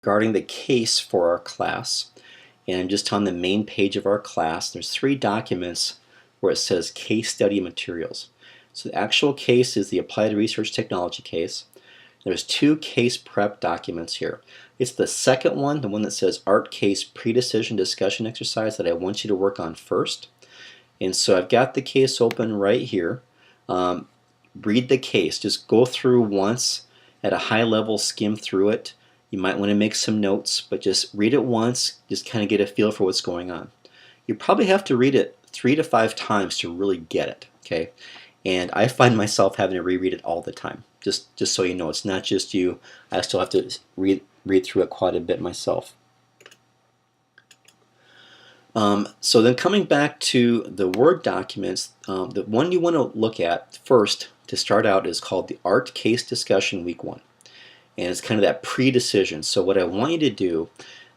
regarding the case for our class. And I'm just on the main page of our class. There's 3 documents where it says case study materials. So the actual case is the Applied Research Technology case. There's 2 case prep documents here. It's the second one, the one that says ART Case Pre-Decision Discussion Exercise, that I want you to work on first. And so I've got the case open right here. Read the case. Just go through once at a high level, skim through it. You might want to make some notes, but just read it once, just kind of get a feel for what's going on. You probably have to read it 3 to 5 times to really get it, okay? And I find myself having to reread it all the time. Just so you know, it's not just you. I still have to read through it quite a bit myself. So then coming back to the Word documents, the one you want to look at first to start out is called the ART Case Discussion Week 1. And it's kind of that pre-decision. So what I want you to do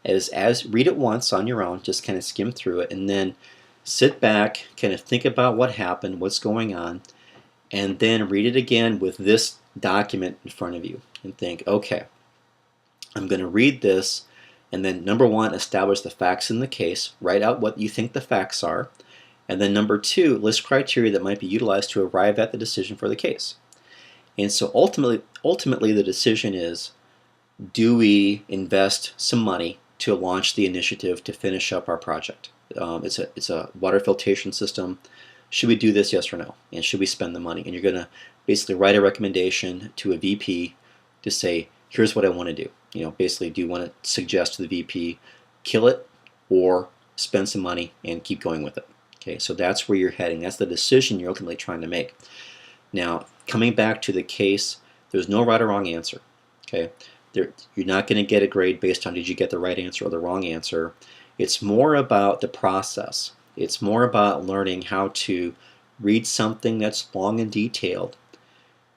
is read it once on your own, just kind of skim through it, and then sit back, kind of think about what happened, what's going on, and then read it again with this document in front of you and think, okay, I'm going to read this, and then number 1, establish the facts in the case, write out what you think the facts are, and then number 2, list criteria that might be utilized to arrive at the decision for the case. And so ultimately the decision is, do we invest some money to launch the initiative to finish up our project? It's a water filtration system. Should we do this, yes or no? And should we spend the money? And you're going to basically write a recommendation to a VP to say, here's what I want to do. You know, basically, do you want to suggest to the VP, kill it or spend some money and keep going with it? Okay, so that's where you're heading. That's the decision you're ultimately trying to make. Now, coming back to the case, there's no right or wrong answer. Okay, you're not going to get a grade based on did you get the right answer or the wrong answer. It's more about the process. It's more about learning how to read something that's long and detailed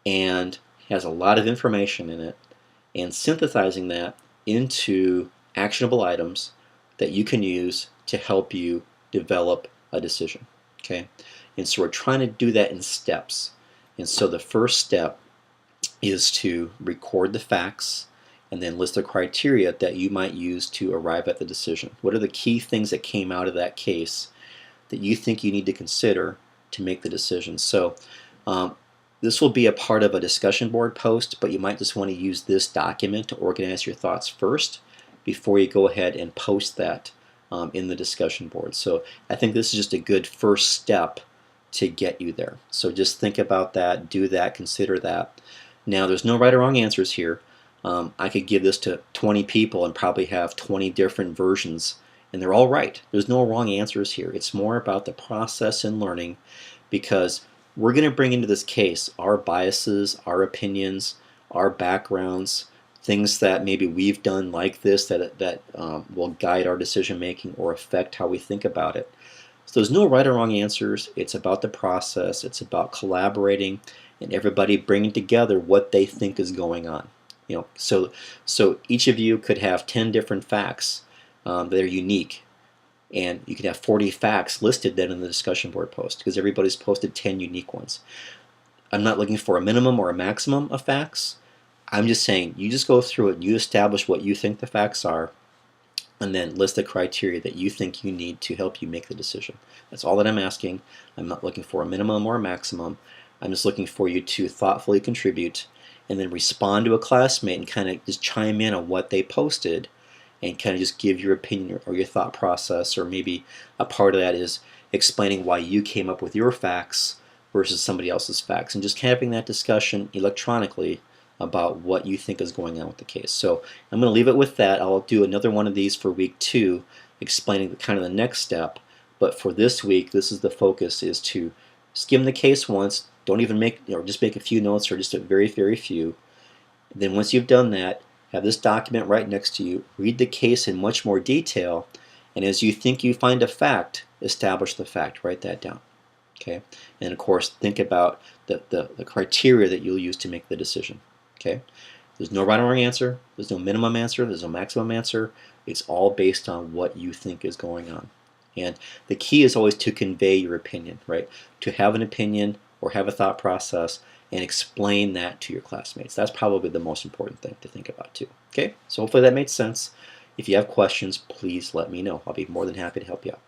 and has a lot of information in it, and synthesizing that into actionable items that you can use to help you develop a decision. Okay, and so we're trying to do that in steps. And so the first step is to record the facts and then list the criteria that you might use to arrive at the decision. What are the key things that came out of that case that you think you need to consider to make the decision? So this will be a part of a discussion board post, but you might just want to use this document to organize your thoughts first before you go ahead and post that in the discussion board. So I think this is just a good first step to get you there. So just think about that, do that, consider that. Now there's no right or wrong answers here. I could give this to 20 people and probably have 20 different versions, and they're all right. There's no wrong answers here. It's more about the process and learning, because we're going to bring into this case our biases, our opinions, our backgrounds, things that maybe we've done like this that will guide our decision making or affect how we think about it. So there's no right or wrong answers. It's about the process. It's about collaborating and everybody bringing together what they think is going on. You know, so each of you could have 10 different facts that are unique, and you could have 40 facts listed then in the discussion board post because everybody's posted 10 unique ones. I'm not looking for a minimum or a maximum of facts. I'm just saying you just go through it and you establish what you think the facts are, and then list the criteria that you think you need to help you make the decision. That's all that I'm asking. I'm not looking for a minimum or a maximum. I'm just looking for you to thoughtfully contribute and then respond to a classmate and kind of just chime in on what they posted and kind of just give your opinion or your thought process, or maybe a part of that is explaining why you came up with your facts versus somebody else's facts, and just having that discussion electronically about what you think is going on with the case. So I'm going to leave it with that. I'll do another one of these for week 2 explaining kind of the next step, but for this week this is the focus, is to skim the case once. Don't even make, just make a few notes or just a very, very few. Then once you've done that, have this document right next to you, read the case in much more detail, and as you think you find a fact, establish the fact, write that down. Okay, and of course think about the criteria that you'll use to make the decision. Okay, there's no right or wrong answer, there's no minimum answer, there's no maximum answer. It's all based on what you think is going on. And the key is always to convey your opinion, right? To have an opinion or have a thought process and explain that to your classmates. That's probably the most important thing to think about too. Okay, so hopefully that made sense. If you have questions, please let me know. I'll be more than happy to help you out.